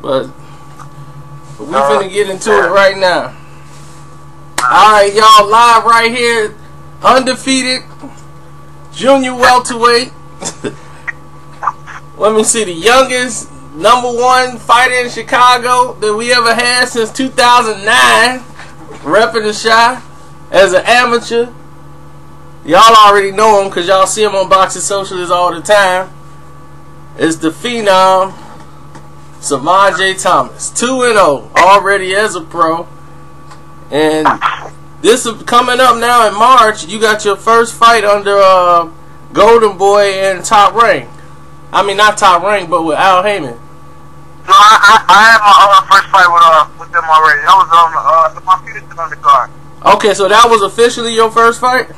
But we finna get into it right now. Alright, y'all, live right here. Undefeated. Junior welterweight. Let me see, the youngest #1 fighter in Chicago that we ever had since 2009. Repping the shot as an amateur. Y'all already know him because y'all see him on Boxing Socialist all the time. It's the phenom, Semajay Thomas. 2-0 already as a pro. And this is coming up now in March. You got your first fight under Golden Boy and Top Rank. I mean, not Top Rank, but with Al Heyman. No, I had my first fight with them already. That was on my feet is on the card. Okay, so that was officially your first fight?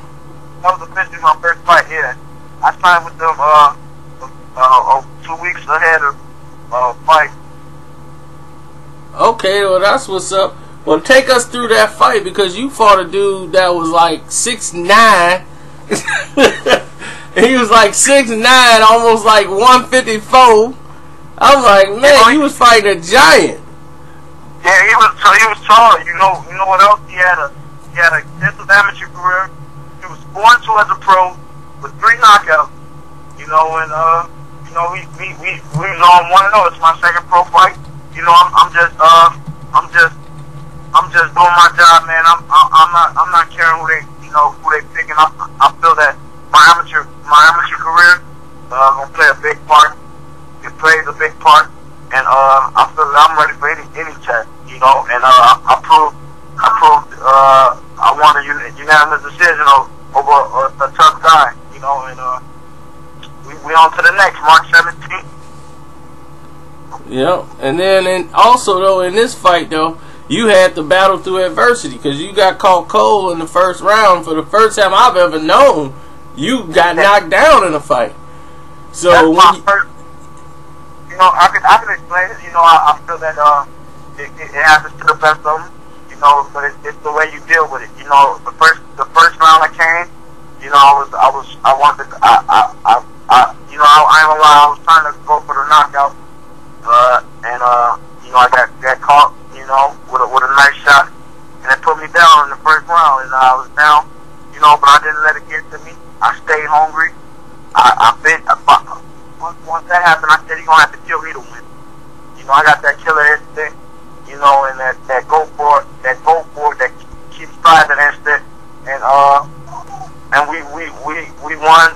That was officially my first fight, yeah. I signed with them 2 weeks ahead of fight. Okay, well that's what's up. Well, take us through that fight because you fought a dude that was like 6'9". He was like 6'9", almost like 154. I was like, man, you was fighting a giant. Yeah, he was tall. You know what else? He had a extensive amateur career. He was 4-2 as a pro with 3 knockouts. And we was on 1-0. It's my second pro fight. I'm just doing my job, man. I'm not caring who they picking. I feel that my amateur career gonna play a big part. It plays a big part, and I feel that I'm ready for any test, and I proved I won a unanimous decision over a tough guy, and we on to the next March 17th. Yep, and then also though in this fight though, you had to battle through adversity because you got caught cold in the first round for the first time I've ever known. You got knocked down in a fight. So that's my first. I can explain it. I feel that it happens to the best of them. But it's the way you deal with it. The first round I came, I wanted to, I ain't gonna lie, I was trying to go for the knockout, and I got caught, with a nice shot, and it put me down in the first round, and I was down, but I didn't let it get to me. I stayed hungry. Once that happened, I said, you're going to have to kill me to win. I got that killer instinct, and that go for it, that keeps striving instinct. And we won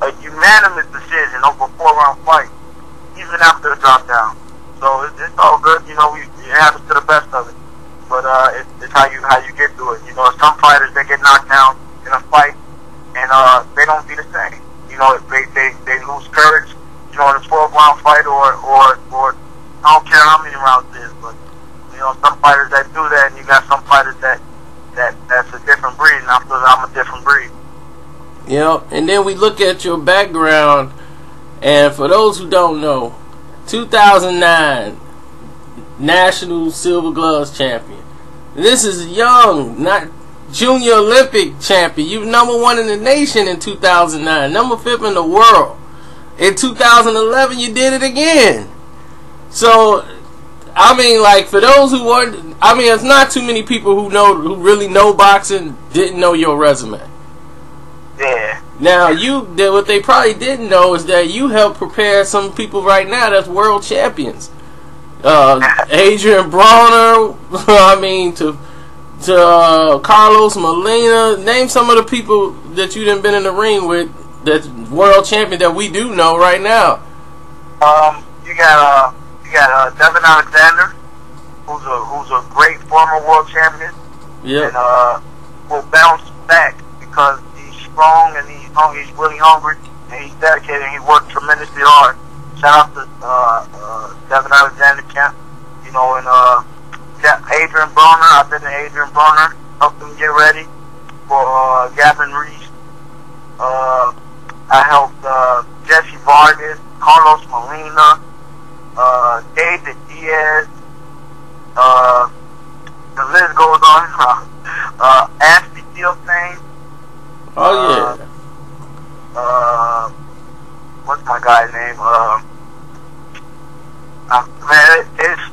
a unanimous decision over a 4-round fight, even after the drop down. So it's all good, it happens to the best of it. But it's how you get through it. Some fighters, they get knocked down in a fight, and they don't be the same. They lose courage, in a 12-round fight or I don't care how many rounds it is, but some fighters that do that, and you got some fighters that's a different breed, and I feel that I'm a different breed. Yep, and then we look at your background, and for those who don't know, 2009 National Silver Gloves champion. This is young, not Junior Olympic champion. You #1 in the nation in 2009, #5 in the world. In 2011, you did it again. So, I mean, like, for those who weren't, I mean, it's not too many people who really know boxing didn't know your resume. Yeah. Now, what they probably didn't know is that you helped prepare some people right now that's world champions. Adrian Bronner, I mean, to Carlos Molina. Name some of the people that you done been in the ring with that's world champion that we do know right now. You got Devin Alexander, who's a great former world champion. Yeah. And will bounce back because he's strong and he's really hungry and he's dedicated and he worked tremendously hard. Shout out to Devin Alexander camp, and Adrian Bronner. I've been to Adrian Bronner, helped him get ready for Gavin Reese. I helped Jesse Vargas, Carlos Molina, David Diaz. The list goes on. Ashley Steelstein. Oh yeah. What's my guy's name? Man,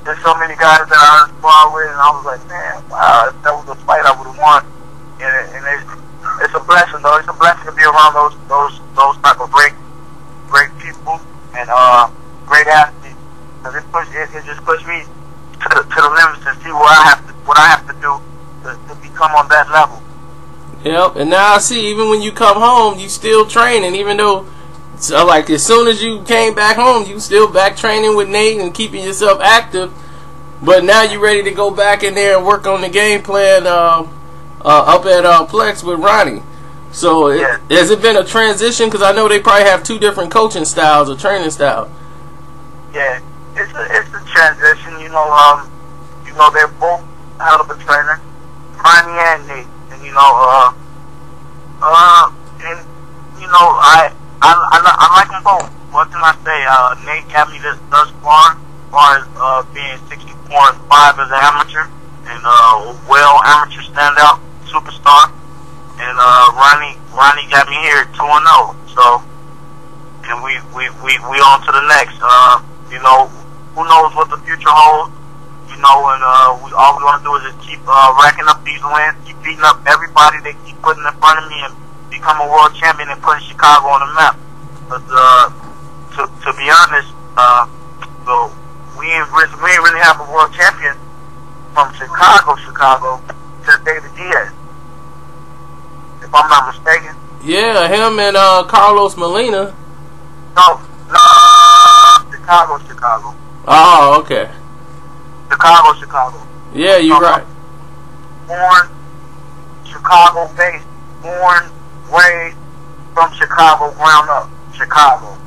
there's so many guys that I spar with, and I was like, man, wow, if that was a fight I would have won. And it's a blessing, though. It's a blessing to be around those type of great people and great athletes. Because it just pushed me to the limits to see what I have to do to become on that level. Yep. And now I see, even when you come home, you still training, even though. So, like, as soon as you came back home, you still back training with Nate and keeping yourself active. But now you're ready to go back in there and work on the game plan up at Plex with Ronnie. So, Yeah. has it been a transition? Because I know they probably have two different coaching styles or training styles. Yeah, it's a transition. You know, they're both hell of a trainer, Ronnie and Nate, and I like them both. What can I say? Nate got me thus far as being 64-5 as an amateur, and amateur standout superstar. And Ronnie got me here at 2-0. So, and we on to the next. Who knows what the future holds? And all we want to do is just keep racking up these wins, keep beating up everybody they keep putting in front of me, and become a world champion and putting Chicago on the map. But to be honest, we ain't really have a world champion from Chicago to David Diaz, if I'm not mistaken. Yeah, him and Carlos Molina. No, Chicago. Oh, okay. Chicago. Yeah, you're right. Born Chicago-based, raised from Chicago, ground up, Chicago.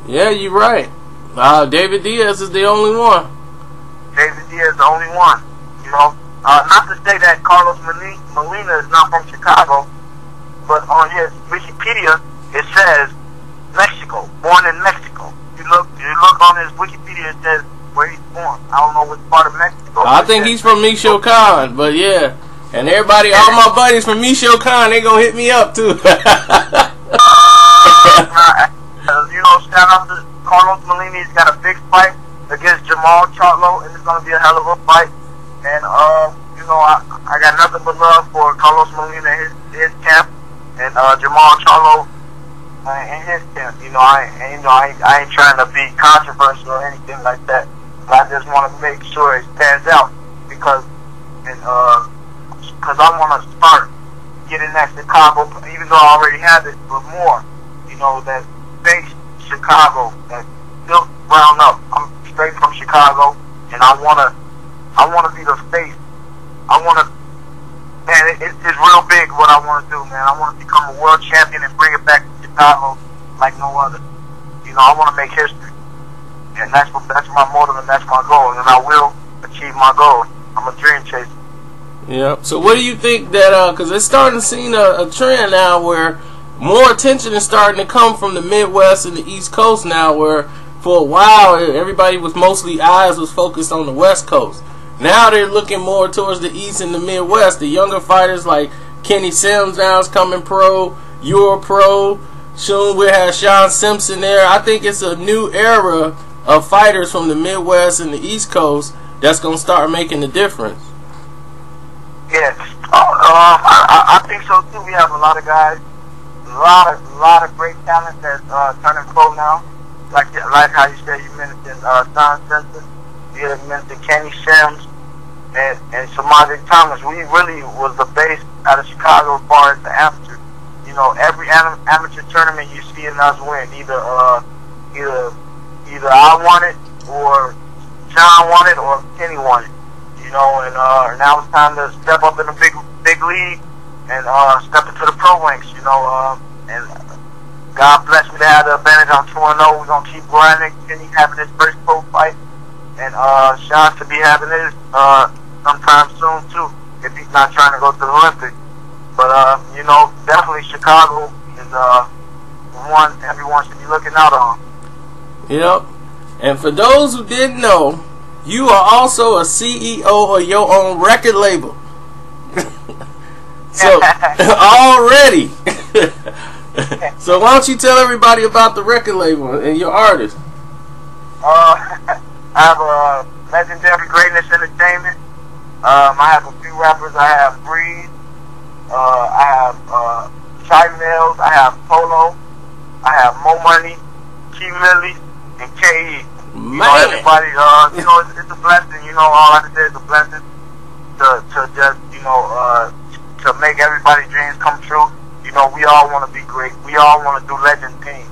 Yeah, you're right. David Diaz is the only one. David Diaz is the only one. Not to say that Carlos Molina is not from Chicago, but on his Wikipedia it says Mexico, born in Mexico. You look on his Wikipedia, it says where he's born. I don't know which part of Mexico. I think he's from Michoacan, but yeah. And everybody, all my buddies from Michoacan, they gonna hit me up too. Shout out to Carlos Molina. He's got a big fight against Jamal Charlo, and it's gonna be a hell of a fight. And I got nothing but love for Carlos Molina, his camp, and Jamal Charlo in his camp. I ain't trying to be controversial or anything like that. But I just want to make sure it stands out because I want to start getting that Chicago, even though I already have it, but more. That base Chicago, that built ground up. I'm straight from Chicago, and I wanna be the face. It's real big what I want to do, man. I want to become a world champion and bring it back to Chicago like no other. I want to make history, and that's my motive and that's my goal, and I will achieve my goal. I'm a dream chaser. Yeah. So what do you think that, because it's starting to see a trend now where more attention is starting to come from the Midwest and the East Coast now, where for a while everybody was eyes was focused on the West Coast. Now they're looking more towards the East and the Midwest. The younger fighters like Kenny Sims now is coming pro, you're pro. Soon we'll have Sean Simpson there. I think it's a new era of fighters from the Midwest and the East Coast that's going to start making the difference. Yeah, I think so too. We have a lot of guys, a lot of great talent that's turning pro now. Like how you said, you mentioned Sean Simpson, you mentioned Kenny Sims, and Semajay Thomas. We really was the base out of Chicago as far as the amateur. Every amateur tournament you see us win. Either I won it, or John won it, or Kenny won it. And now it's time to step up in the big league and step into the pro ranks. And God bless me to have the advantage. I'm 2-0. We're gonna keep grinding. Kenny having his first pro fight, and Sean to be having his sometime soon too, if he's not trying to go to the Olympics. But definitely Chicago is one everyone should be looking out on. Yep. And for those who didn't know, you are also a CEO of your own record label. So already. So why don't you tell everybody about the record label and your artist? I Legendary Greatness Entertainment. I have a few rappers. I have Breeze. I have Chai Mills. I have Polo. I have Mo Money, Key Millie, and K.E. You know, everybody, you know, it's a blessing. You know, all I can say is a blessing to just, you know, to make everybody's dreams come true. You know, we all want to be great. We all want to do legend things.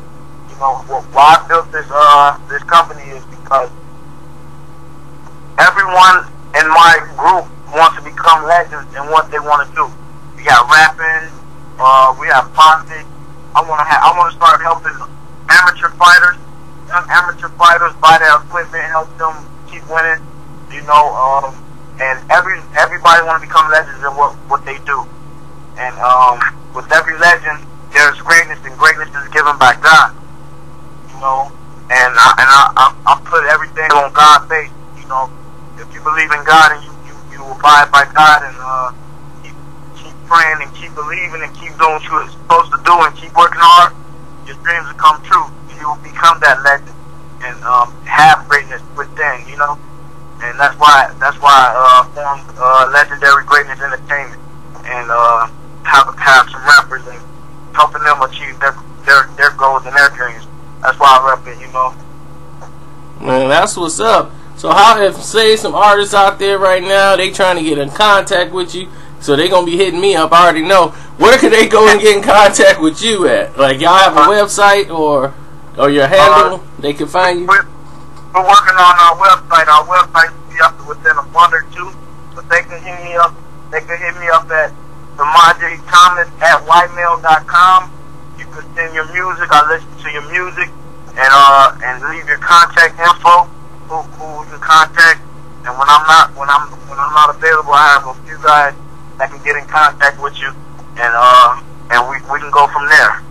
You know, why I built this company is because everyone in my group wants to become legends in what they want to do. We got rapping, we have politics. I want to start helping amateur fighters, young amateur fighters buy their equipment, help them keep winning. You know, and everybody want to become legends in what they do. And with every legend, there's greatness, and greatness is given by God. You know, and I put everything on God's base. You know, if you believe in God and you abide by God and keep praying and keep believing and keep doing what you're supposed to do and keep working hard, your dreams will come true. You will become that legend and have greatness within. You know, and that's why I formed Legendary Greatness Entertainment and have some rappers and helping them achieve their goals and their dreams. That's why I rep it, you know. Man, that's what's up. So how if, say, some artists out there right now, they trying to get in contact with you, so they going to be hitting me up, I already know. Where could they go and get in contact with you at? Like, y'all have a website or your handle they can find you? We're working on our website. Our website will be up within a month or two, but they can hit me up. They can hit me up at Semajay Thomas at whitemail.com. You can send your music. I listen to your music and leave your contact info. Who you can contact. And when I'm not available, I have a few guys that can get in contact with you, and we can go from there.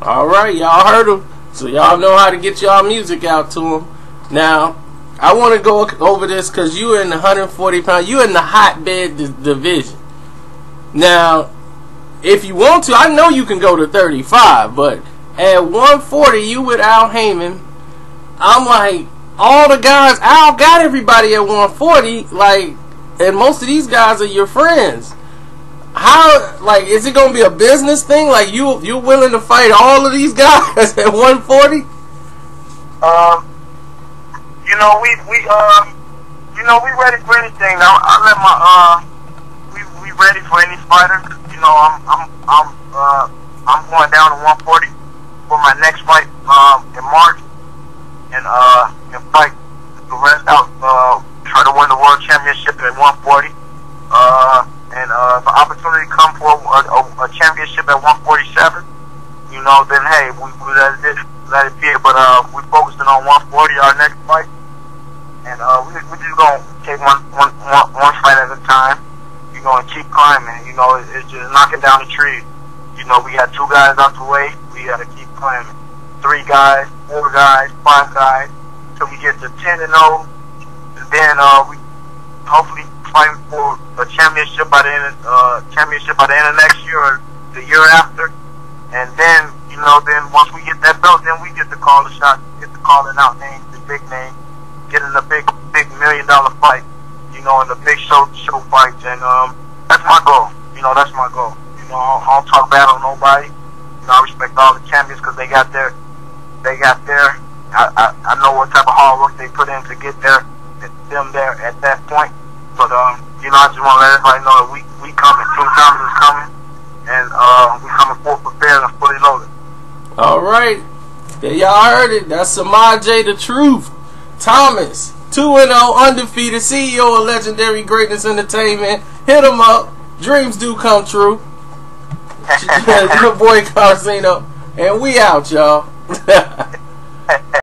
All right, y'all heard them. So y'all know how to get y'all music out to them. Now, I want to go over this because you in the 140 pound, you in the hotbed division. Now, if you want to, I know you can go to 35, but at 140, you with Al Heyman, I'm like, all the guys, Al got everybody at 140, like, and most of these guys are your friends. How, like, is it going to be a business thing? Like, you're willing to fight all of these guys at 140? You know, we ready for anything. Now, I let my, we ready for any fighter. You know, I'm going down to 140 for my next fight, in March, and fight the rest out, try to win the world championship at 140. And if an opportunity come for a championship at 147, you know, then hey, we let it be. But we focusing on 140 our next fight, and we just gonna take one fight at a time. You know, and keep climbing. You know, it's just knocking down the trees. You know, we got 2 guys out the way. We gotta keep climbing. 3 guys, 4 guys, 5 guys, till we get to 10-0, and then we hopefully fighting for a championship by the end of next year or the year after. And then, you know, then once we get that belt, then we get to call the shots, get to calling out names, the big names, getting the big $1 million fight, you know, and the big show fights. And that's my goal. You know, that's my goal. You know, I don't talk bad on nobody. You know, I respect all the champions because they got there. I know what type of hard work they put in to get them there at that point. But you know, I just want to let everybody know that we coming. Team Thomas is coming, and we coming full prepared and fully loaded. All right, yeah, y'all heard it. That's Semajay the Truth Thomas, 2-0 undefeated, CEO of Legendary Greatness Entertainment. Hit him up. Dreams do come true. Your boy Carsino, and we out, y'all.